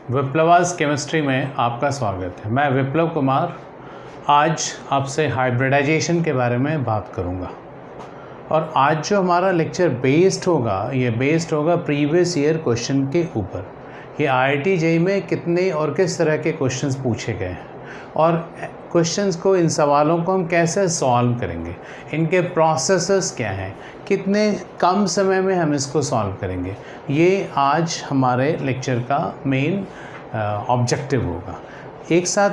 विप्लवास chemistry में आपका स्वागत है। मैं विप्लव कुमार आज आपसे हाइब्रिडाइजेशन के बारे में बात करूंगा और आज जो हमारा लेक्चर बेस्ड होगा प्रीवियस ईयर क्वेश्चन के ऊपर। ये IIT JEE में कितने और किस तरह के क्वेश्चंस पूछे गए हैं और क्वेश्चंस को, इन सवालों को हम कैसे सॉल्व करेंगे, इनके प्रोसेसेस क्या हैं, कितने कम समय में हम इसको सॉल्व करेंगे, ये आज हमारे लेक्चर का मेन ऑब्जेक्टिव होगा। एक साथ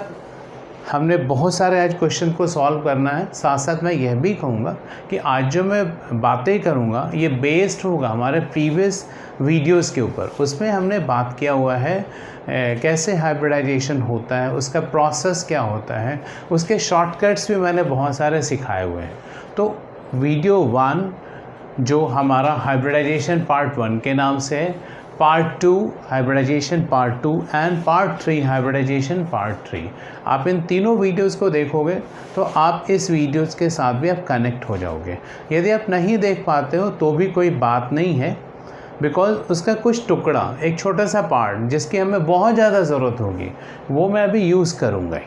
हमने बहुत सारे आज क्वेश्चन को सॉल्व करना है। साथ साथ मैं यह भी कहूँगा कि आज जो मैं बातें करूँगा ये बेस्ड होगा हमारे प्रीवियस वीडियोस के ऊपर। उसमें हमने बात किया हुआ है कैसे हाइब्रिडाइजेशन होता है, उसका प्रोसेस क्या होता है, उसके शॉर्टकट्स भी मैंने बहुत सारे सिखाए हुए हैं। तो वीडियो 1 जो हमारा हाइब्रिडाइजेशन पार्ट 1 के नाम से है, part 2 hybridization part 2 and part 3 hybridization part 3, आप इन तीनों वीडियोस को देखोगे तो आप इस वीडियोस के साथ भी आप कनेक्ट हो जाओगे। यदि आप नहीं देख पाते हो तो भी कोई बात नहीं है, बिकॉज उसका कुछ टुकड़ा, एक छोटा सा पार्ट जिसकी हमें बहुत ज़्यादा ज़रूरत होगी, वो मैं अभी यूज़ करूँगा ही।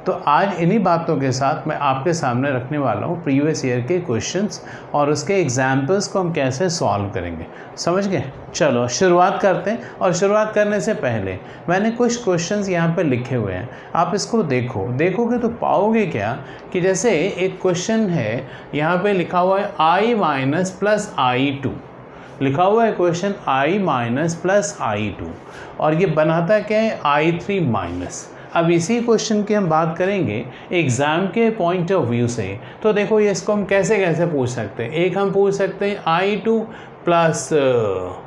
तो आज इन्हीं बातों के साथ मैं आपके सामने रखने वाला हूँ प्रीवियस ईयर के क्वेश्चंस और उसके एग्जाम्पल्स को हम कैसे सॉल्व करेंगे। समझ गए? चलो शुरुआत करते हैं। और शुरुआत करने से पहले मैंने कुछ क्वेश्चंस यहाँ पे लिखे हुए हैं, आप इसको देखोगे तो पाओगे क्या कि जैसे एक क्वेश्चन है यहाँ पे लिखा हुआ है I- + I2, लिखा हुआ है क्वेश्चन I- + I2 और ये बनाता क्या है I3-। अब इसी क्वेश्चन की हम बात करेंगे एग्ज़ाम के पॉइंट ऑफ व्यू से। तो देखो ये इसको हम कैसे पूछ सकते हैं। एक हम पूछ सकते हैं I2 +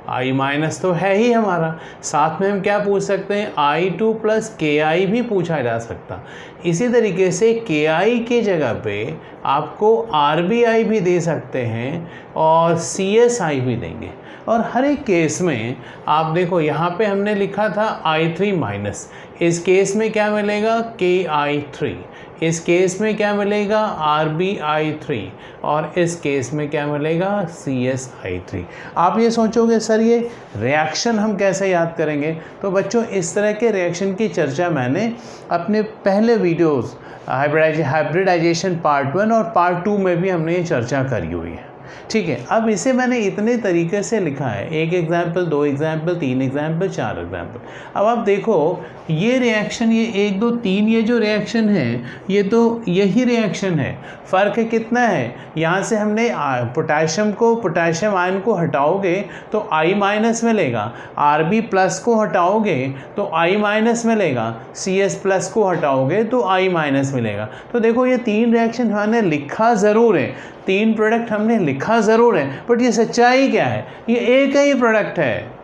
I- तो है ही हमारा, साथ में हम क्या पूछ सकते हैं I2 + KI भी पूछा जा सकता। इसी तरीके से KI के जगह पे आपको RBI भी दे सकते हैं और CSI भी देंगे। और हर एक केस में आप देखो यहाँ पे हमने लिखा था I3-, इस केस में क्या मिलेगा KI3, इस केस में क्या मिलेगा RBI3 और इस केस में क्या मिलेगा CSI3। आप ये सोचोगे सर ये रिएक्शन हम कैसे याद करेंगे। तो बच्चों इस तरह के रिएक्शन की चर्चा मैंने अपने पहले वीडियोस हाइब्रिडाइजेशन पार्ट 1 और पार्ट 2 में भी हमने ये चर्चा करी हुई है। ठीक है, अब इसे मैंने इतने तरीके से लिखा है, 1 एग्जाम्पल, 2 एग्जाम्पल, 3 एग्जाम्पल, 4 एग्जाम्पल। अब आप देखो ये रिएक्शन, ये 1 2 3 ये जो रिएक्शन है ये तो यही रिएक्शन है। फ़र्क कितना है, यहाँ से हमने पोटाशियम आयन को हटाओगे तो I- मिलेगा, Rb+ को हटाओगे तो I- मिलेगा, CS+ को हटाओगे तो I- मिलेगा। तो देखो ये 3 रिएक्शन हमने लिखा ज़रूर है, 3 प्रोडक्ट हमने लिखा ज़रूर है, बट ये सच्चाई क्या है, ये एक ही प्रोडक्ट है,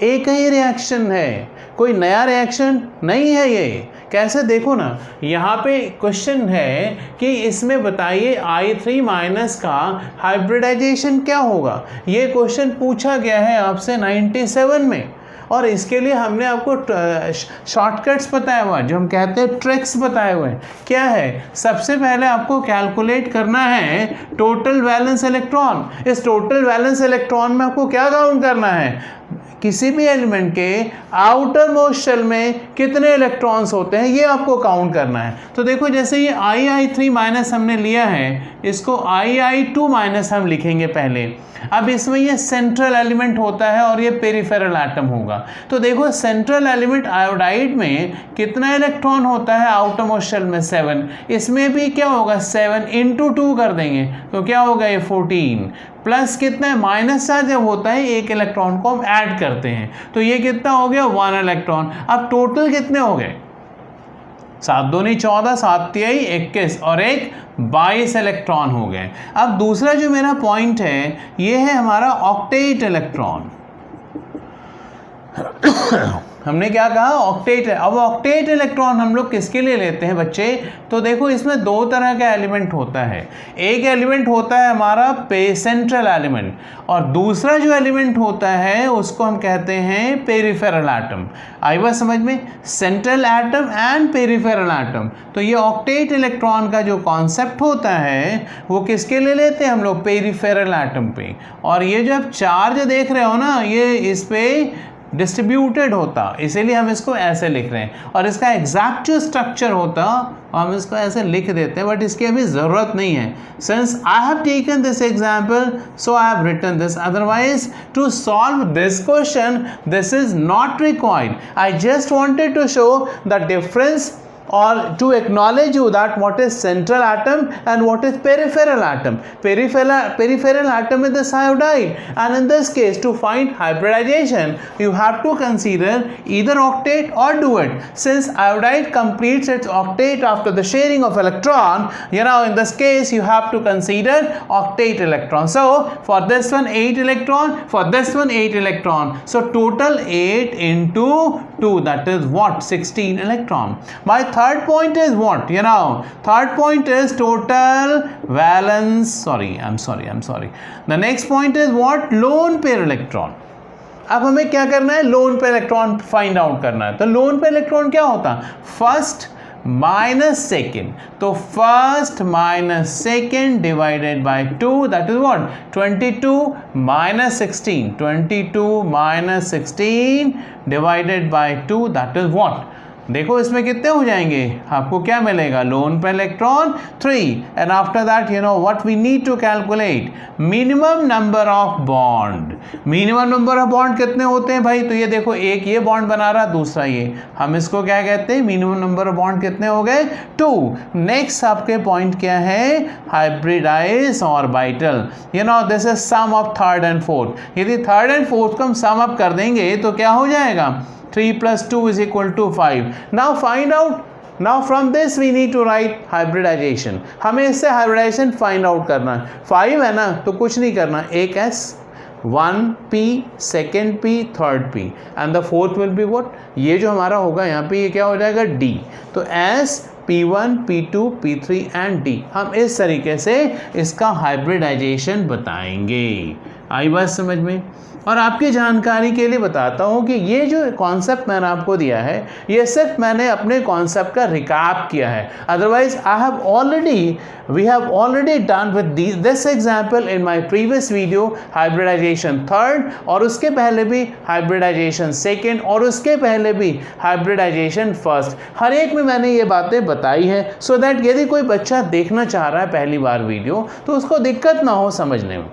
एक ही रिएक्शन है, कोई नया रिएक्शन नहीं है। ये कैसे, देखो ना यहाँ पे क्वेश्चन है कि इसमें बताइए I3- का हाइब्रिडाइजेशन क्या होगा। ये क्वेश्चन पूछा गया है आपसे 97 में और इसके लिए हमने आपको शॉर्टकट्स बताया हुआ है, जो हम कहते हैं ट्रिक्स बताए हुए हैं। क्या है, सबसे पहले आपको कैलकुलेट करना है टोटल वैलेंस इलेक्ट्रॉन। इस टोटल वैलेंस इलेक्ट्रॉन में आपको क्या काउंट करना है, किसी भी एलिमेंट के आउटर मोस्ट शेल में कितने इलेक्ट्रॉन्स होते हैं ये आपको काउंट करना है। तो देखो जैसे ये I3- हमने लिया है, इसको I2- हम लिखेंगे पहले। अब इसमें ये सेंट्रल एलिमेंट होता है और ये पेरिफेरल एटम होगा। तो देखो सेंट्रल एलिमेंट आयोडाइड में कितना इलेक्ट्रॉन होता है आउटर मोस्ट शेल में 7, इसमें भी क्या होगा 7 × 2 कर देंगे तो क्या होगा ये 14, प्लस कितना है माइनस चार्ज जब होता है एक इलेक्ट्रॉन को हम ऐड करते हैं तो ये कितना हो गया 1 इलेक्ट्रॉन। अब टोटल कितने हो गए, 7 दूनी 14, 7 तिहाई 21 और एक 22 इलेक्ट्रॉन हो गए। अब दूसरा जो मेरा पॉइंट है ये है हमारा ऑक्टेट इलेक्ट्रॉन। हमने क्या कहा, ऑक्टेट। अब ऑक्टेट इलेक्ट्रॉन हम लोग किसके लिए लेते हैं बच्चे, तो देखो इसमें 2 तरह का एलिमेंट होता है। एक एलिमेंट होता है हमारा सेंट्रल एलिमेंट और दूसरा जो एलिमेंट होता है उसको हम कहते हैं पेरिफेरल एटम। आई बात समझ में, central atom and peripheral atom. तो ये ऑक्टेट इलेक्ट्रॉन का जो कॉन्सेप्ट होता है वो किसके लिए लेते हैं हम लोग, पेरिफेरल एटम पे। और ये जो आप चार्ज देख रहे हो ना, ये इस पे डिस्ट्रीब्यूटेड होता, इसीलिए हम इसको ऐसे लिख रहे हैं, और इसका एग्जैक्ट जो स्ट्रक्चर होता हम इसको ऐसे लिख देते हैं, बट इसकी अभी ज़रूरत नहीं है. Since I have taken this example so I have written this, otherwise to solve this question this is not required. I just wanted to show the difference or to acknowledge you that what is central atom and what is peripheral atom. Peripheral atom is the iodide, and in this case to find hybridization you have to consider either octet or duet. Since iodide completes its octet after the sharing of electron, you know, in this case you have to consider octet electron. So for this one 8 electron, for this one 8 electron, so total 8 into 2, that is what, 16 electron. My third point is what, you know, third point is total valence, I'm sorry, the next point is what, lone pair electron. अब हमें क्या करना है, loan pair electron find out करना है. तो loan pair electron क्या होता, फर्स्ट माइनस सेकेंड, तो first minus second divided by 2, that is what, 22 minus 16, 22 minus 16 divided by 2, that is what. देखो इसमें कितने हो जाएंगे, आपको क्या मिलेगा, lone pair electron 3, and after that you know what we need to calculate, minimum number of bond. Minimum number of bond कितने होते हैं भाई, तो ये देखो एक ये बॉन्ड बना रहा, दूसरा ये, हम इसको क्या कहते हैं, मिनिमम नंबर ऑफ बॉन्ड कितने हो गए, 2. नेक्स्ट आपके पॉइंट क्या है, hybridize orbital. You know this is sum of third and fourth. यदि थर्ड एंड फोर्थ को हम सम अप कर देंगे तो क्या हो जाएगा, 3 plus 2 is equal to 5. Now find out, now from this we need to write hybridization. हमें इससे hybridization find out करना है. 5 है ना, तो कुछ नहीं करना, एक S, 1p, second p, third p, and the fourth will be what, ये जो हमारा होगा यहाँ पे ये क्या हो जाएगा, D. तो S, P1, P2, P3 and D. हम इस तरीके से इसका हाइब्रिडाइजेशन बताएंगे. आई बात समझ में. और आपकी जानकारी के लिए बताता हूँ कि ये जो कॉन्सेप्ट मैंने आपको दिया है ये सिर्फ मैंने अपने कॉन्सेप्ट का रिकैप किया है. Otherwise we have already done with this example in my previous video, hybridization third, और उसके पहले भी हाइब्रिडाइजेशन सेकेंड, और उसके पहले भी हाइब्रिडाइजेशन फर्स्ट. हर एक में मैंने ये बातें बताई है सो दैट यदि कोई बच्चा देखना चाह रहा है पहली बार वीडियो तो उसको दिक्कत ना हो समझने में.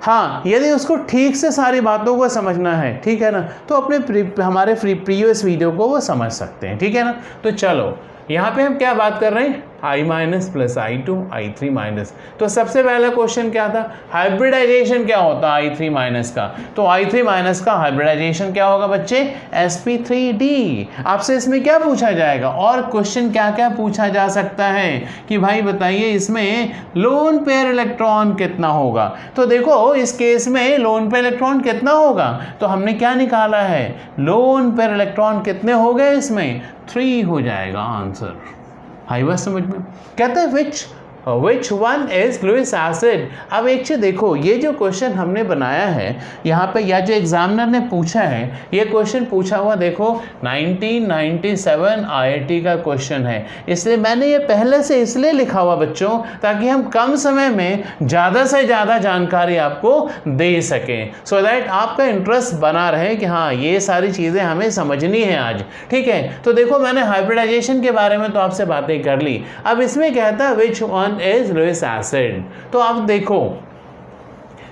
हाँ, यदि उसको ठीक से सारी बातों को समझना है, ठीक है ना, तो अपने हमारे प्रीवियस वीडियो को वो समझ सकते हैं, ठीक है ना. तो चलो यहाँ पे हम क्या बात कर रहे हैं, i minus plus i2 i3 minus. तो सबसे पहला क्वेश्चन क्या था, हाइब्रिडाइजेशन क्या होता है i3 माइनस का. तो i3 माइनस का हाइब्रिडाइजेशन क्या होगा बच्चे, sp3d. आपसे इसमें क्या पूछा जाएगा, और क्वेश्चन क्या क्या पूछा जा सकता है कि भाई बताइए इसमें लोन पेयर इलेक्ट्रॉन कितना होगा. तो देखो इस केस में लोन पेयर इलेक्ट्रॉन कितना होगा, तो हमने क्या निकाला है, लोन पेयर इलेक्ट्रॉन कितने हो गए इसमें, 3 हो जाएगा आंसर. आई बात समझ में. कहते हैं which one is Lewis acid. अब एक चीज़ देखो, ये जो क्वेश्चन हमने बनाया है यहाँ पे, या जो एग्जामिनर ने पूछा है, ये क्वेश्चन पूछा हुआ देखो 1997 IIT का क्वेश्चन है. इसलिए मैंने ये पहले से इसलिए लिखा हुआ बच्चों, ताकि हम कम समय में ज़्यादा से ज़्यादा जानकारी आपको दे सकें, सो दैट आपका इंटरेस्ट बना रहे कि हाँ ये सारी चीज़ें हमें समझनी है आज, ठीक है. तो देखो मैंने हाइब्रिडाइजेशन के बारे में तो आपसे बातें कर ली. अब इसमें कहता है which one is Lewis acid. तो आप देखो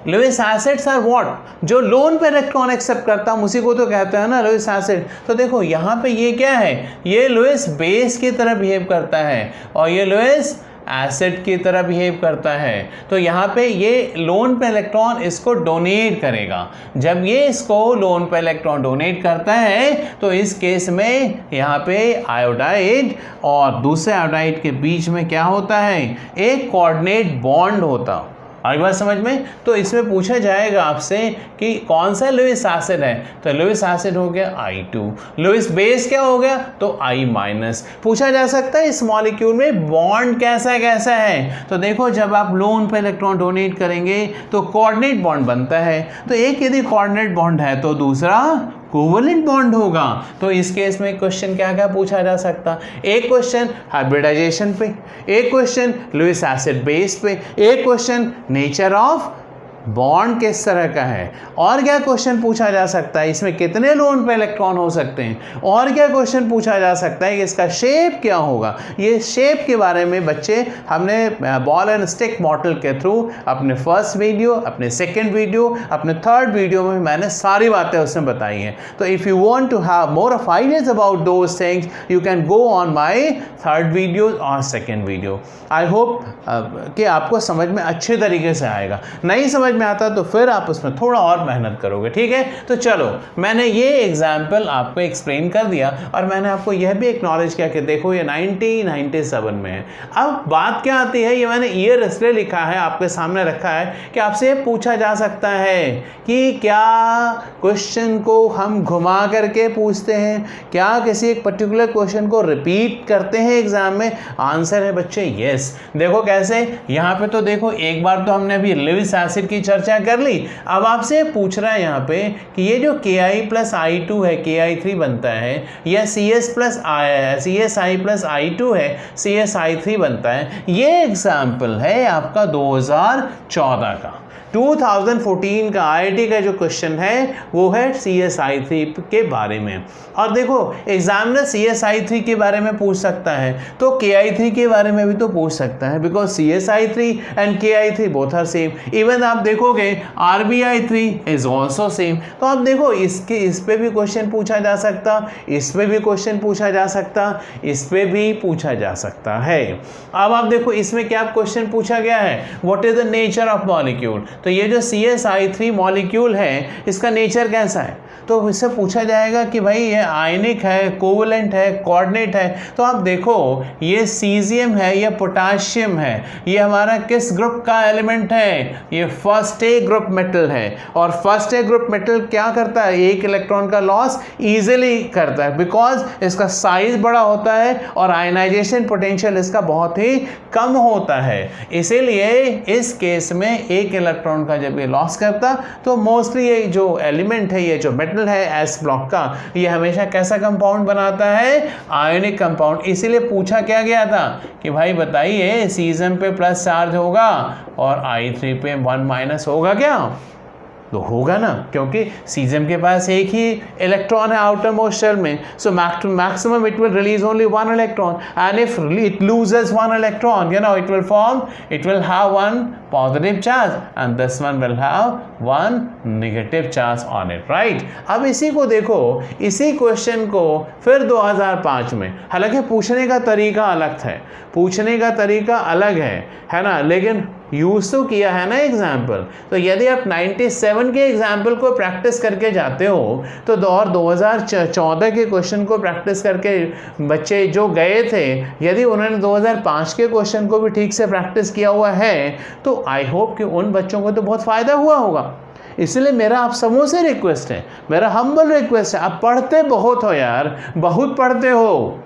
Lewis acids are what, जो लोन पे इलेक्ट्रॉन एक्सेप्ट करता हूँ उसी को तो कहते हैं ना Lewis acid. तो देखो यहाँ पे ये क्या है, ये Lewis बेस की तरह बिहेव करता है और ये Lewis एसिड की तरह बिहेव करता है. तो यहाँ पे ये लोन पे इलेक्ट्रॉन इसको डोनेट करेगा. जब ये इसको लोन पे इलेक्ट्रॉन डोनेट करता है तो इस केस में यहाँ पे आयोडाइड और दूसरे आयोडाइड के बीच में क्या होता है, एक कोऑर्डिनेट बॉन्ड होता. आई बात समझ में. तो इसमें पूछा जाएगा आपसे कि कौन सा लुइस एसिड है, तो लुइस एसिड हो गया I2. लुइस बेस क्या हो गया, तो I माइनस. पूछा जा सकता है इस मॉलिक्यूल में बॉन्ड कैसा कैसा है. तो देखो जब आप लोन पे इलेक्ट्रॉन डोनेट करेंगे तो कोऑर्डिनेट बॉन्ड बनता है. तो एक यदि कोऑर्डिनेट बॉन्ड है तो दूसरा कोवलेंट बॉन्ड होगा. तो इस केस में क्वेश्चन क्या क्या पूछा जा सकता, एक क्वेश्चन हाइब्रिडाइजेशन पे, एक क्वेश्चन लुइस एसिड बेस पे, एक क्वेश्चन नेचर ऑफ बॉन्ड किस तरह का है, और क्या क्वेश्चन पूछा जा सकता है, इसमें कितने लोन पे इलेक्ट्रॉन हो सकते हैं, और क्या क्वेश्चन पूछा जा सकता है कि इसका शेप क्या होगा। ये शेप के बारे में बच्चे हमने बॉल एंड स्टिक मॉडल के थ्रू अपने फर्स्ट वीडियो, अपने सेकेंड वीडियो, अपने थर्ड वीडियो में मैंने सारी बातें उसमें बताई हैं। तो if you want to have more of ideas about those things you can go on my third video और सेकेंड वीडियो। आई होप कि आपको समझ में अच्छे तरीके से आएगा। नहीं समझ में आता तो फिर आप उसमें थोड़ा और मेहनत करोगे, ठीक है। तो चलो, मैंने ये एग्जाम्पल आपको एक्सप्लेन कर दिया और मैंने आपको यह भी एक्नॉलेज किया कि देखो ये 1997 में है। अब बात क्या आती है, ये मैंने ईयर इसलिए लिखा है, आपके सामने रखा है कि आपसे ये पूछा जा सकता है कि क्या क्वेश्चन को हम घुमा करके पूछते हैं, क्या किसी एक पर्टिकुलर क्वेश्चन को रिपीट करते हैं एग्जाम में। आंसर है बच्चे यस। देखो कैसे, यहाँ पे तो देखो एक बार तो हमने अभी लेविस एसिड की चर्चा कर ली। अब आपसे पूछ रहा है यहाँ पे कि ये जो Ki प्लस I2 है, Ki3 बनता है, या CSI प्लस I2 है, CSI3 बनता है। ये एग्जाम्पल है आपका 2014 का। 2014 का IIT का जो क्वेश्चन है वो है CSI3 के बारे में। और देखो एग्जामिनर CSI3 के बारे में पूछ सकता है तो Ki3 के बारे में भी तो पूछ सकता है, because CSI3 and Ki3 both are same. Even आप देखोगे RBI3 इज ऑल्सो सेम। तो आप देखो इस पे भी क्वेश्चन पूछा जा सकता, इस पे भी क्वेश्चन पूछा जा सकता, इस पे भी पूछा जा सकता है। अब आप देखो इसमें क्या क्वेश्चन पूछा गया है, what is the nature of molecule. तो ये जो CSI3 मॉलिक्यूल है इसका नेचर कैसा है, तो इससे पूछा जाएगा कि भाई ये आयनिक है, कोवलेंट है, कोऑर्डिनेट है। तो आप देखो ये सीजियम है, ये पोटाशियम है, ये हमारा किस ग्रुप का एलिमेंट है, ये फर्स्ट ए ग्रुप मेटल है। और फर्स्ट ए ग्रुप मेटल क्या करता है, एक इलेक्ट्रॉन का लॉस इजीली करता है, बिकॉज इसका साइज बड़ा होता है और आयनाइजेशन पोटेंशियल इसका बहुत ही कम होता है। इसीलिए इस केस में एक इलेक्ट्रॉन का जब ये लॉस करता तो मोस्टली ये जो एलिमेंट है, ये जो मेटल है एस ब्लॉक का, ये हमेशा कैसा कंपाउंड बनाता है, आयनिक कंपाउंड। इसीलिए पूछा क्या गया था कि भाई बताइए सीजियम पे प्लस चार्ज होगा और I3 पे 1 माइनस होगा क्या, तो होगा ना, क्योंकि सीजियम के पास एक ही इलेक्ट्रॉन है आउटर मोस्ट शेल में। So maximum it will release only 1 electron, and if it loses 1 electron, it will have 1 positive charge and this one will have 1 negative charge on it, right? अब इसी को देखो, इसी question को फिर 2005 में, हालांकि पूछने का तरीका अलग था, पूछने का तरीका अलग है ना, लेकिन यूज तो किया है ना एग्जाम्पल। तो यदि आप 97 के एग्जाम्पल को प्रैक्टिस करके जाते हो तो 2014 के क्वेश्चन को प्रैक्टिस करके बच्चे जो गए थे, यदि उन्होंने 2005 के क्वेश्चन को भी ठीक से प्रैक्टिस किया हुआ है तो आई होप कि उन बच्चों को तो बहुत फ़ायदा हुआ होगा। इसलिए मेरा आप सबों से रिक्वेस्ट है, मेरा हम्बल रिक्वेस्ट है, आप पढ़ते बहुत हो यार, बहुत पढ़ते हो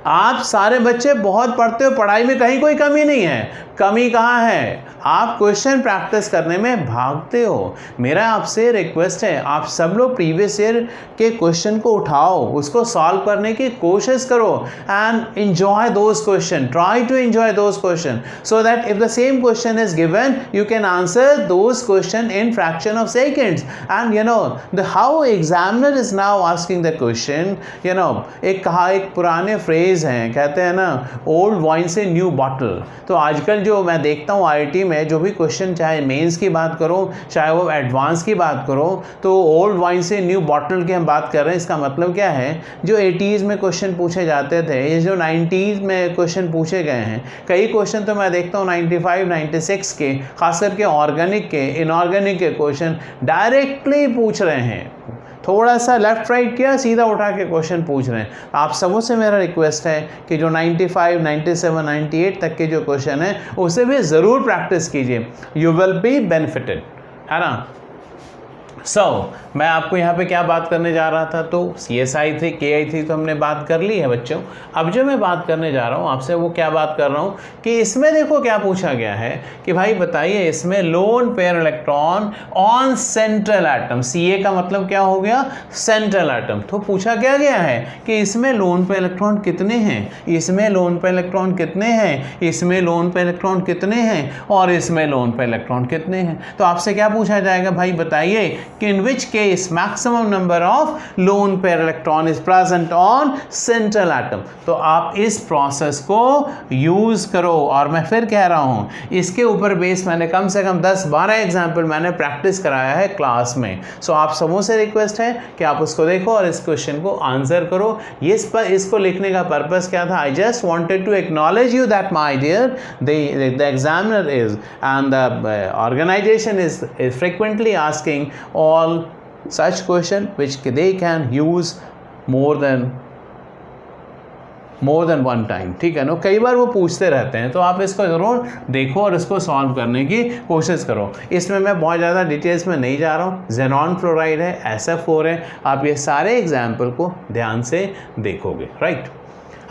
आप सारे बच्चे, बहुत पढ़ते हो, पढ़ाई में कहीं कोई कमी नहीं है। कमी कहाँ है, आप क्वेश्चन प्रैक्टिस करने में भागते हो। मेरा आपसे रिक्वेस्ट है, आप सब लोग प्रीवियस ईयर के क्वेश्चन को उठाओ, उसको सॉल्व करने की कोशिश करो and enjoy those question, try to enjoy those question so that if the same question is given you can answer those question in fraction of seconds. And you know the how examiner is now asking the question, you know एक पुराने phrase हैं, कहते हैं ना old wine से new bottle. तो आजकल जो मैं देखता हूँ IIT में जो भी क्वेश्चन, चाहे मेंस की बात करो चाहे वो एडवांस की बात करो, तो ओल्ड वाइन से न्यू बॉटल की हम बात कर रहे हैं। इसका मतलब क्या है, जो 80s में क्वेश्चन पूछे जाते थे, ये जो 90s में क्वेश्चन पूछे गए हैं, कई क्वेश्चन तो मैं देखता हूँ 95, 96 के, खास करके ऑर्गेनिक के, इनऑर्गेनिक के क्वेश्चन डायरेक्टली पूछ रहे हैं। थोड़ा सा लेफ्ट राइट किया, सीधा उठा के क्वेश्चन पूछ रहे हैं। आप सबों से मेरा रिक्वेस्ट है कि जो 95, 97, 98 तक के जो क्वेश्चन है उसे भी ज़रूर प्रैक्टिस कीजिए, यू विल बी बेनिफिटेड, है ना। मैं आपको यहाँ पे क्या बात करने जा रहा था, तो CSI3 KI3 तो हमने बात कर ली है बच्चों। अब जो मैं बात करने जा रहा हूँ आपसे वो क्या बात कर रहा हूँ कि इसमें देखो क्या पूछा गया है कि भाई बताइए इसमें loan pair electron on central atom, CA का मतलब क्या हो गया, सेंट्रल एटम। तो पूछा क्या गया है कि इसमें लोन पेयर इलेक्ट्रॉन कितने हैं, इसमें लोन पेयर इलेक्ट्रॉन कितने हैं, इसमें लोन पेयर इलेक्ट्रॉन कितने हैं और इसमें लोन पेयर इलेक्ट्रॉन कितने हैं। तो आपसे क्या पूछा जाएगा, भाई बताइए कि in which case maximum number of lone pair electron is present on central atom। तो आप इस प्रोसेस को यूज करो। और मैं फिर कह रहा हूं इसके ऊपर बेस मैंने कम से कम 10-12 एग्जाम्पल मैंने प्रैक्टिस कराया है क्लास में। सो आप सबों से रिक्वेस्ट है कि आप उसको देखो और इस क्वेश्चन को आंसर करो। इसको लिखने का पर्पस क्या था, I just wanted to acknowledge you that my dear the examiner is and the organization is frequently asking all such question which they can use more than one time, ठीक है ना, कई बार वो पूछते रहते हैं। तो आप इसको ज़रूर देखो और इसको सॉल्व करने की कोशिश करो। इसमें मैं बहुत ज़्यादा डिटेल्स में नहीं जा रहा हूँ। ज़ेनॉन फ्लोराइड है, SF4 है, आप ये सारे एग्जाम्पल को ध्यान से देखोगे, राइट।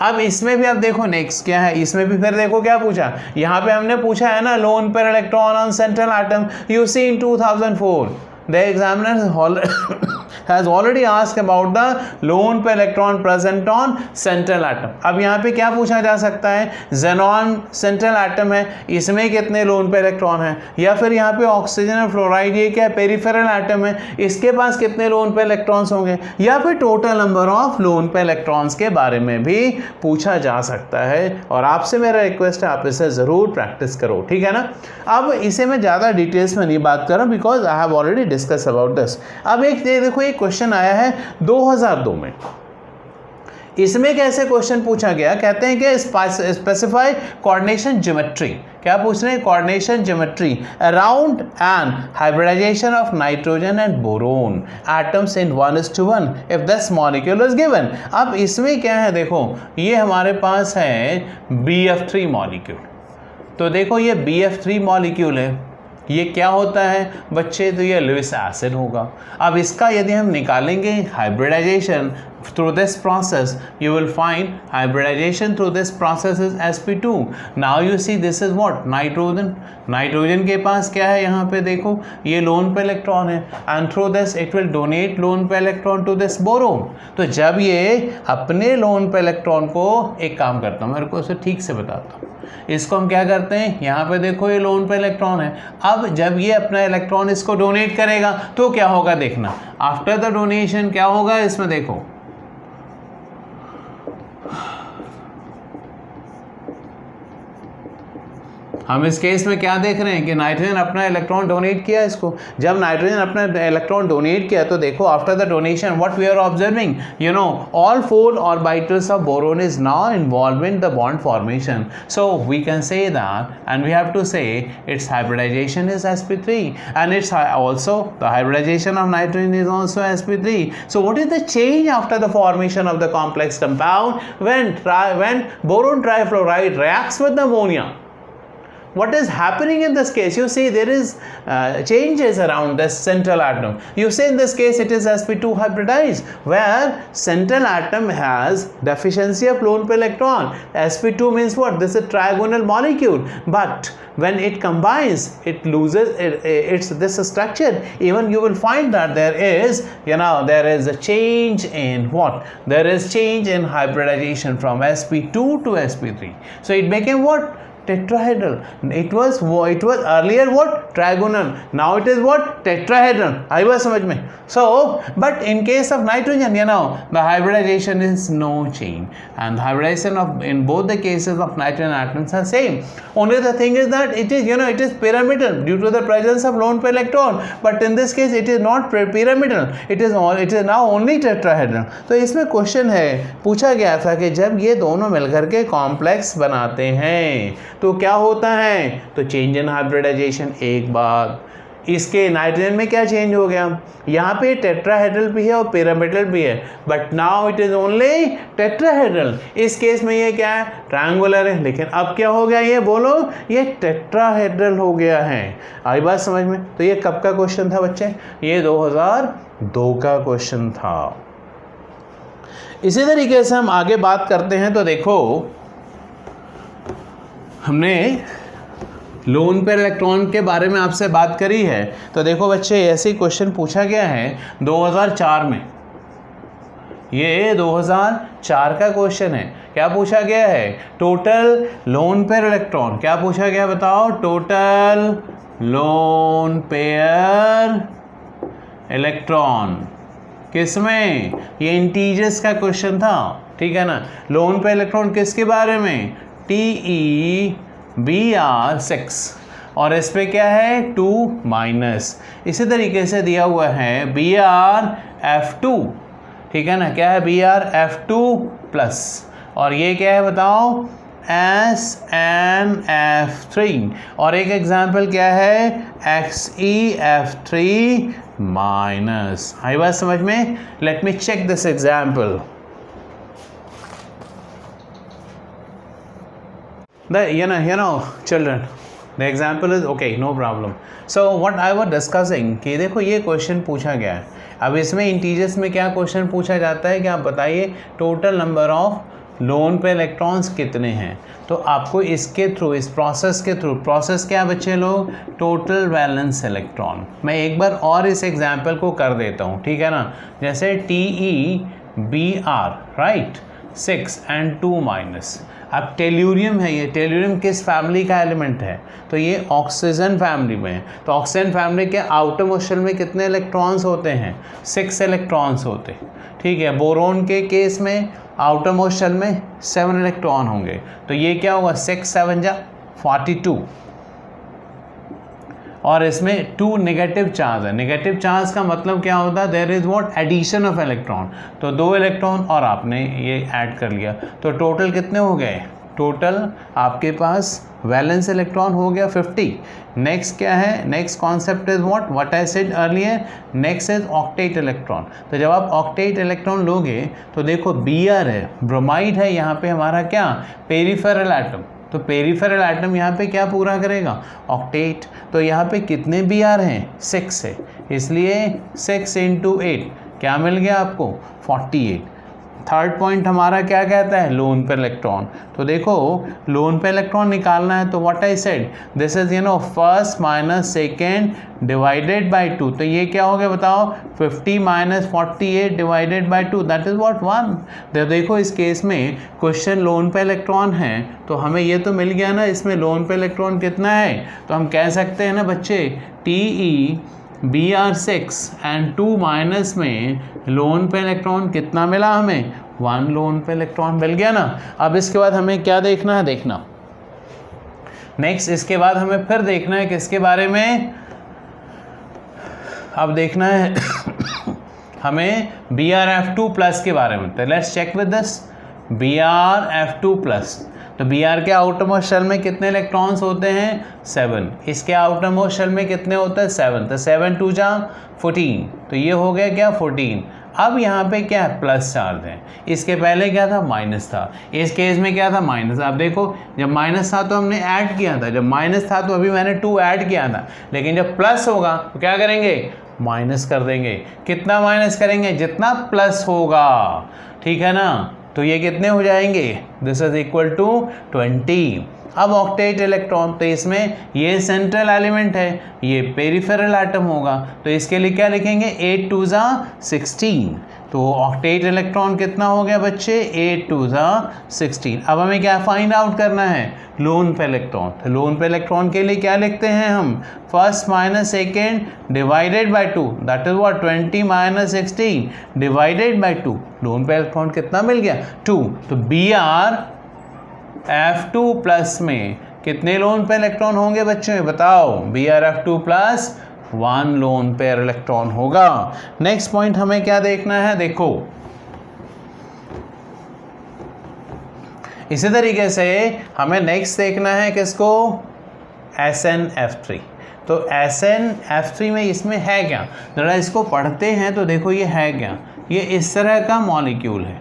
अब इसमें भी आप देखो नेक्स्ट क्या है, इसमें भी फिर देखो क्या पूछा, यहाँ पे हमने पूछा है ना lone pair electron on central atom. You see in 2004 the examiner has already asked about the lone pair electron present on central atom। अब यहाँ पे क्या पूछा जा सकता है, xenon सेंट्रल एटम है, इसमें कितने लोन पेयर इलेक्ट्रॉन हैं, या फिर यहाँ पे ऑक्सीजन और फ्लोराइड ये क्या पेरिफेरल एटम है, इसके पास कितने लोन पेयर इलेक्ट्रॉन्स होंगे, या फिर total number of lone pair electrons के बारे में भी पूछा जा सकता है। और आपसे मेरा रिक्वेस्ट है आप इसे ज़रूर प्रैक्टिस करो, ठीक है ना। अब इसे मैं ज़्यादा डिटेल्स में नहीं बात कर रहा हूँ because I have already discuss about this. अब एक देखो एक क्वेश्चन आया है 2002 में। इसमें कैसे क्वेश्चन पूछा गया, कहते हैं कि स्पेसिफाई कोऑर्डिनेशन ज्योमेट्री। क्या पूछ रहे हैं, coordination geometry around an hybridization of nitrogen and boron atoms in 1:1 if this molecule is given. अब इसमें क्या है, देखो ये हमारे पास है BF3 मॉलिक्यूल। तो देखो ये BF3 मॉलिक्यूल है, ये क्या होता है बच्चे, तो ये लुईस एसिड होगा। अब इसका यदि हम निकालेंगे hybridisation through this process, you will find hybridization through this process is sp2। now you see this is what, nitrogen के पास क्या है, यहाँ पे देखो ये लोन पे इलेक्ट्रॉन है and through this it will donate loan pair electron to this boron। तो जब ये अपने लोन पे इलेक्ट्रॉन को, एक काम करता हूँ मेरे को इसे ठीक से बताता हूँ, इसको हम क्या करते हैं, यहाँ पे देखो ये लोन पे इलेक्ट्रॉन है। अब जब ये अपना इलेक्ट्रॉन इसको डोनेट करेगा तो क्या होगा देखना, आफ्टर द डोनेशन क्या होगा, इसमें देखो हम इस केस में क्या देख रहे हैं कि नाइट्रोजन अपना इलेक्ट्रॉन डोनेट किया इसको। जब नाइट्रोजन अपना इलेक्ट्रॉन डोनेट किया तो देखो after the donation what we are observing, you know all 4 orbitals of boron is now involve in the bond formation. So we can say that and we have to say it's hybridization is sp3 and it's also the hybridization of nitrogen is also sp3। so what is the change after the formation of the complex compound when boron trifluoride reacts with the ammonia? What is happening in this case? You see there is changes around this central atom. You see in this case it is sp2 hybridized, where central atom has deficiency of lone pair electron. sp2 means what? This is a trigonal molecule, but when it combines it loses its this structure. Even you will find that there is, you know, there is a change in what? There is change in hybridization from sp2 to sp3. So it became what? Tetrahedral. It was earlier what? Trigonal. Now it is what? Tetrahedral. आई बात समझ में? So, but in case of nitrogen, you know, the hybridization is no change, and the hybridization of in both the cases of nitrogen atoms are same. Only the thing is that it is, you know, it is pyramidal due to the presence of lone pair electron. But in this case, it is not pyramidal. It is now only tetrahedral. तो इसमें question है, पूछा गया था कि जब ये दोनों मिलकर के कॉम्प्लेक्स बनाते हैं तो क्या होता है, तो चेंज इन हाइब्रिडाइजेशन। एक बात इसके नाइट्रोजन में क्या चेंज हो गया, यहाँ पे टेट्राहेड्रल भी है और पिरामिडल भी है, but now it is only tetrahedral. इस केस में ये क्या है, ट्रायंगुलर है, लेकिन अब क्या हो गया, ये बोलो, ये टेट्राहेड्रल हो गया है। आई बात समझ में? तो ये कब का क्वेश्चन था बच्चे, ये 2002 का क्वेश्चन था। इसी तरीके से हम आगे बात करते हैं तो देखो, हमने लोन पेयर इलेक्ट्रॉन के बारे में आपसे बात करी है। तो देखो बच्चे, ऐसे ही क्वेश्चन पूछा गया है 2004 में, ये 2004 का क्वेश्चन है। क्या पूछा गया है, टोटल लोन पेयर इलेक्ट्रॉन, क्या पूछा गया बताओ, टोटल लोन पेयर इलेक्ट्रॉन किसमें, ये इंटीजर्स का क्वेश्चन था, ठीक है ना। लोन पेयर इलेक्ट्रॉन किसके बारे में, TeBr6, और इस पे क्या है 2-। इसी तरीके से दिया हुआ है Br(F2), ठीक है ना, क्या है Br(F2+), और ये क्या है बताओ, SnF3, और एक एग्जाम्पल क्या है XeF3-। आई बात समझ में? Let me check this example. You know children, the example is okay, no problem. So what I was discussing कि देखो ये क्वेश्चन पूछा गया है। अब इसमें इंटीजर्स में क्या क्वेश्चन पूछा जाता है कि आप बताइए टोटल नंबर ऑफ लोन पे इलेक्ट्रॉन्स कितने हैं। तो आपको इसके थ्रू, इस प्रोसेस के थ्रू, प्रोसेस क्या बच्चे लोग, टोटल वैलेंस इलेक्ट्रॉन। मैं एक बार और इस एग्जाम्पल को कर देता हूँ, ठीक है ना। जैसे TeBr, राइट, 6 and 2-। अब टेल्यूरियम है, ये टेल्यूरियम किस फैमिली का एलिमेंट है, तो ये ऑक्सीजन फैमिली में है। तो ऑक्सीजन फैमिली के आउटर मोस्ट शेल में कितने इलेक्ट्रॉन्स होते हैं, 6 इलेक्ट्रॉन्स होते हैं, ठीक है। बोरोन के केस में आउटर मोस्ट शेल में 7 इलेक्ट्रॉन होंगे। तो ये क्या होगा, 6×7 = 42, और इसमें 2 नेगेटिव चार्ज है। नेगेटिव चार्ज का मतलब क्या होता है, there is what, addition of electron. तो 2 इलेक्ट्रॉन और आपने ये ऐड कर लिया, तो टोटल कितने हो गए, टोटल आपके पास वैलेंस इलेक्ट्रॉन हो गया 50। नेक्स्ट क्या है, next concept is what I said earlier, next is octet electron. तो जब आप ऑक्टेट इलेक्ट्रॉन लोगे तो देखो Br है, ब्रोमाइड है, यहाँ पे हमारा क्या, पेरिफेरल एटम। तो पेरिफेरल एटम यहाँ पे क्या पूरा करेगा, ऑक्टेट। तो यहाँ पे कितने Br हैं, 6 है, इसलिए 6 × 8 क्या मिल गया आपको, 48। थर्ड पॉइंट हमारा क्या कहता है, लोन पे इलेक्ट्रॉन। तो देखो लोन पे इलेक्ट्रॉन निकालना है तो what I said, this is first minus second divided by 2। तो ये क्या हो गया बताओ, 50 - 48 divided by 2, that is what 1। तो देखो इस केस में क्वेश्चन लोन पे इलेक्ट्रॉन है, तो हमें ये तो मिल गया ना, इसमें लोन पे इलेक्ट्रॉन कितना है। तो हम कह सकते हैं ना बच्चे, TeBr6 and 2- में लोन पे इलेक्ट्रॉन कितना मिला हमें, 1 लोन पे इलेक्ट्रॉन मिल गया ना। अब इसके बाद हमें क्या देखना है, देखना नेक्स्ट, इसके बाद हमें फिर देखना है किसके बारे में, अब देखना है हमें Brf2+ के बारे में। तो let's check with this, Brf2+। तो Br के आउटर मोस्ट शेल में कितने इलेक्ट्रॉन्स होते हैं, 7। इसके आउटर मोस्ट शेल में कितने होते हैं, 7। तो 7 × 2 = 14, तो ये हो गया क्या, 14। अब यहाँ पे क्या है, प्लस चार्ज है, इसके पहले क्या था, माइनस था। इस केस में क्या था, माइनस। अब देखो जब माइनस था तो हमने ऐड किया था, जब माइनस था तो अभी मैंने 2 ऐड किया था, लेकिन जब प्लस होगा तो क्या करेंगे, माइनस कर देंगे। कितना माइनस करेंगे, जितना प्लस होगा, ठीक है ना। तो ये कितने हो जाएंगे, दिस इज इक्वल टू 20। अब ऑक्टेट इलेक्ट्रॉन, तो इसमें ये सेंट्रल एलिमेंट है, ये पेरिफेरल एटम होगा, तो इसके लिए क्या लिखेंगे, 8 × 2 = 16। तो ऑक्टेट इलेक्ट्रॉन कितना हो गया बच्चे, 8 × 2 = 16। अब हमें क्या फाइंड आउट करना है, लोन पे इलेक्ट्रॉन। तो लोन पे इलेक्ट्रॉन के लिए क्या लिखते हैं हम, first minus second divided by 2, that is what, 20 - 16 divided by 2। Loan pair electron कितना मिल गया, 2। तो Brf2+ में कितने लोन पेयर इलेक्ट्रॉन होंगे बच्चों, बताओ, Brf2+ 1 लोन पेयर इलेक्ट्रॉन होगा। नेक्स्ट पॉइंट हमें क्या देखना है, देखो इसी तरीके से हमें नेक्स्ट देखना है किसको, SnF3। तो SnF3 में इसमें है क्या, ज़रा इसको पढ़ते हैं तो देखो ये है क्या, ये इस तरह का मॉलिक्यूल है,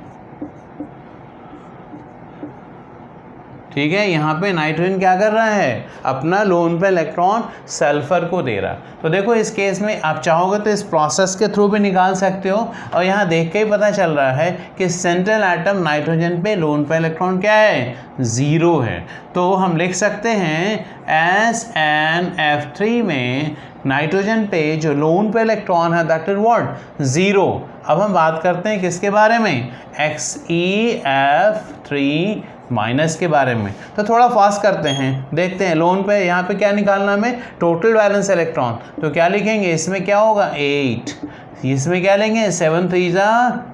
ठीक है। यहाँ पे नाइट्रोजन क्या कर रहा है, अपना लोन पे इलेक्ट्रॉन सल्फर को दे रहा है। तो देखो इस केस में आप चाहोगे तो इस प्रोसेस के थ्रू भी निकाल सकते हो, और यहाँ देख के ही पता चल रहा है कि सेंट्रल एटम नाइट्रोजन पे लोन पे इलेक्ट्रॉन क्या है, 0 है। तो हम लिख सकते हैं SnF3 में नाइट्रोजन पे जो लोन पे इलेक्ट्रॉन है दैट इज व्हाट, 0। अब हम बात करते हैं किसके बारे में, XeF3 माइनस के बारे में। तो थोड़ा फास्ट करते हैं, देखते हैं लोन पे यहाँ पे क्या निकालना हमें, टोटल वैलेंस इलेक्ट्रॉन। तो क्या लिखेंगे, इसमें क्या होगा 8, इसमें क्या लेंगे 7 3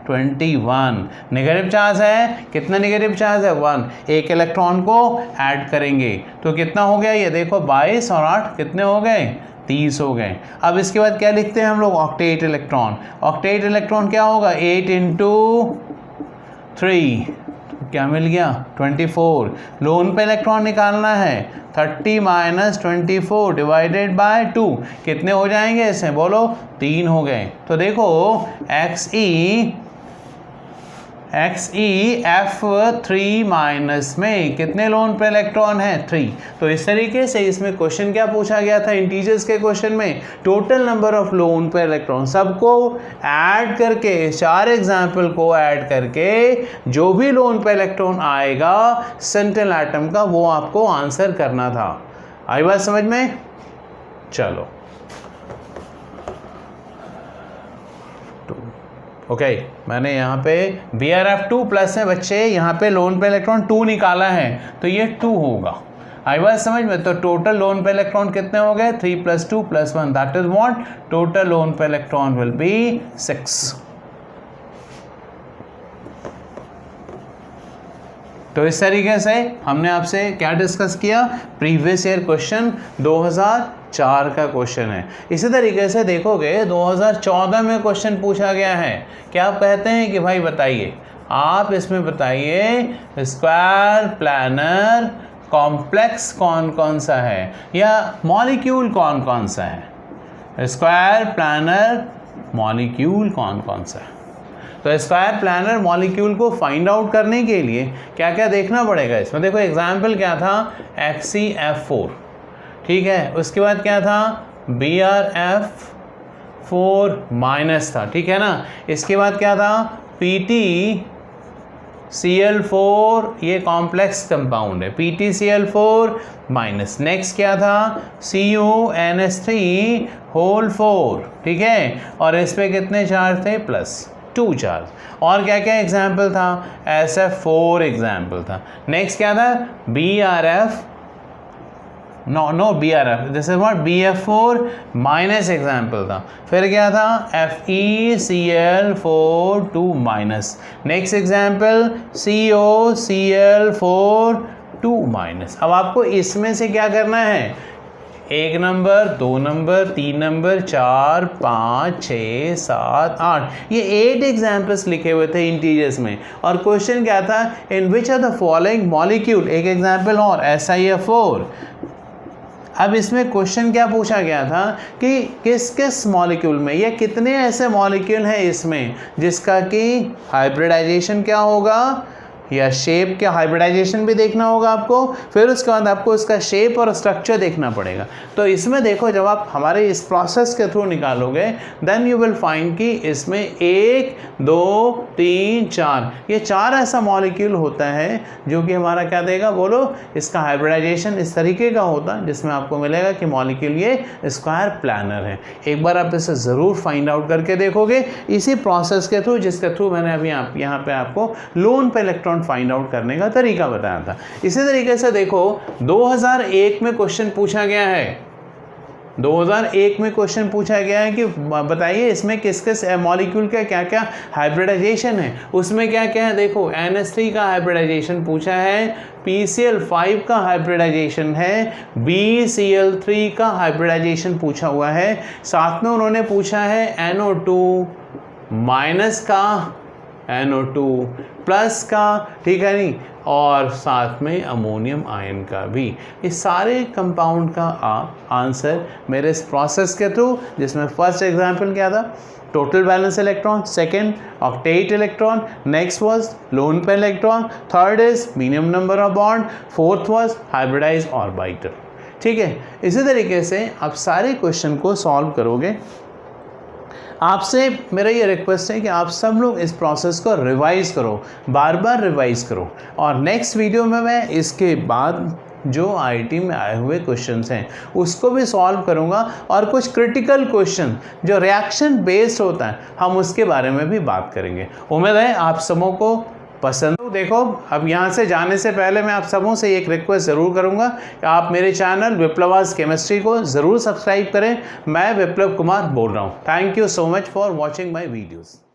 21, नेगेटिव चार्ज है, कितना नेगेटिव चार्ज है 1, एक इलेक्ट्रॉन को ऐड करेंगे तो कितना हो गया, ये देखो 22 और 8 कितने हो गए, 30 हो गए। अब इसके बाद क्या लिखते हैं हम लोग, ऑक्टेट इलेक्ट्रॉन। ऑक्टेट इलेक्ट्रॉन क्या होगा, 8 × 3 क्या मिल गया 24। लोन पे इलेक्ट्रॉन निकालना है 30 - 24 डिवाइडेड बाय 2 कितने हो जाएंगे, ऐसे बोलो 3 हो गए। तो देखो XeF3 माइनस में कितने लोन पे इलेक्ट्रॉन है, 3। तो इस तरीके से इसमें क्वेश्चन क्या पूछा गया था, इंटीजर्स के क्वेश्चन में total number of loan pair electron सबको ऐड करके, 4 एग्जाम्पल को ऐड करके जो भी लोन पे इलेक्ट्रॉन आएगा सेंट्रल एटम का, वो आपको आंसर करना था। आई बात समझ में, चलो ओके मैंने यहाँ पे BrF2 प्लस में बच्चे यहाँ पे लोन पे इलेक्ट्रॉन 2 निकाला है, तो ये 2 होगा। आई बात समझ में, तो टोटल लोन पे इलेक्ट्रॉन कितने हो गए, 3 + 2 + 1 that is what, total loan pair electron will be 6। तो इस तरीके से हमने आपसे क्या डिस्कस किया, प्रीवियस ईयर क्वेश्चन 2004 का क्वेश्चन है। इसी तरीके से देखोगे 2014 में क्वेश्चन पूछा गया है। क्या आप कहते हैं कि भाई बताइए, आप इसमें बताइए स्क्वायर प्लानर कॉम्प्लेक्स कौन कौन सा है, या मॉलिक्यूल कौन कौन सा है, स्क्वायर प्लानर मॉलिक्यूल कौन कौन सा है। तो स्क्वायर प्लानर मॉलिक्यूल को फाइंड आउट करने के लिए क्या क्या देखना पड़ेगा इसमें, देखो एग्जाम्पल क्या था, XeF4, ठीक है, उसके बाद क्या था BrF4 माइनस था, ठीक है ना, इसके बाद क्या था PtCl4, ये कॉम्प्लेक्स कंपाउंड है, PtCl4 माइनस। नेक्स्ट क्या था CuNH3 ठीक है, और इस पे कितने चार्ज थे, +2 चार्ज। और क्या क्या एग्जाम्पल था, SF4 एग्जाम्पल था। नेक्स्ट क्या था BrF, this is what BF4 minus example था। फिर क्या था FeCl4 2 minus. Next example COCl4 2 minus. अब आपको इसमें से क्या करना है, 1 नंबर, 2 नंबर, 3 नंबर, 4 5 6 7 8, ये 8 एग्जाम्पल्स लिखे हुए थे इंटीजर्स में। और क्वेश्चन क्या था, in which are the following molecule, एक एग्जाम्पल और SiF4। अब इसमें क्वेश्चन क्या पूछा गया था कि किस किस मॉलिक्यूल में, या कितने ऐसे मॉलिक्यूल हैं इसमें जिसका कि हाइब्रिडाइजेशन क्या होगा, या शेप के हाइब्रिडाइजेशन भी देखना होगा आपको, फिर उसके बाद आपको इसका शेप और स्ट्रक्चर देखना पड़ेगा। तो इसमें देखो जब आप हमारे इस प्रोसेस के थ्रू निकालोगे देन यू विल फाइंड कि इसमें 1 2 3 4 ये 4 ऐसा मॉलिक्यूल होता है जो कि हमारा क्या देगा, बोलो, इसका हाइब्रिडाइजेशन इस तरीके का होता है जिसमें आपको मिलेगा कि मॉलिक्यूल ये स्क्वायर प्लानर है। एक बार आप इसे ज़रूर फाइंड आउट करके देखोगे इसी प्रोसेस के थ्रू जिसके थ्रू मैंने अभी यहाँ पे आपको loan pair electron find out करने का तरीका बताया था। इसी तरीके से देखो 2001 में क्वेश्चन पूछा गया है, 2001 में क्वेश्चन पूछा गया है कि बताइए इसमें किस किस मॉलिक्यूल का क्या क्या हाइब्रिडाइजेशन है। उसमें क्या क्या है, देखो NH3 का हाइब्रिडाइजेशन पूछा है, PCl5 का हाइब्रिडाइजेशन है, BCl3 का हाइब्रिडाइजेशन पूछा हुआ है, साथ में उन्होंने पूछा है NO2 माइनस का, NO2 प्लस का, ठीक है नहीं, और साथ में अमोनियम आयन का भी। इस सारे कंपाउंड का आप आंसर मेरे इस प्रोसेस के थ्रू, जिसमें फर्स्ट एग्जांपल क्या था, total valence electron, second octet electron, next was lone pair electron, third is minimum number of bond, fourth was hybridize orbital. ठीक है, इसी तरीके से आप सारे क्वेश्चन को सॉल्व करोगे। आपसे मेरा ये रिक्वेस्ट है कि आप सब लोग इस प्रोसेस को रिवाइज करो, बार बार रिवाइज करो, और नेक्स्ट वीडियो में मैं इसके बाद जो आईटी में आए हुए क्वेश्चंस हैं उसको भी सॉल्व करूंगा, और कुछ क्रिटिकल क्वेश्चन जो रिएक्शन बेस्ड होता है हम उसके बारे में भी बात करेंगे। उम्मीद है आप सबों को पसंद हो। देखो, अब यहाँ से जाने से पहले मैं आप सबों से एक रिक्वेस्ट ज़रूर करूँगा कि आप मेरे चैनल विप्लवास केमिस्ट्री को ज़रूर सब्सक्राइब करें। मैं विप्लव कुमार बोल रहा हूँ। Thank you so much for watching my videos.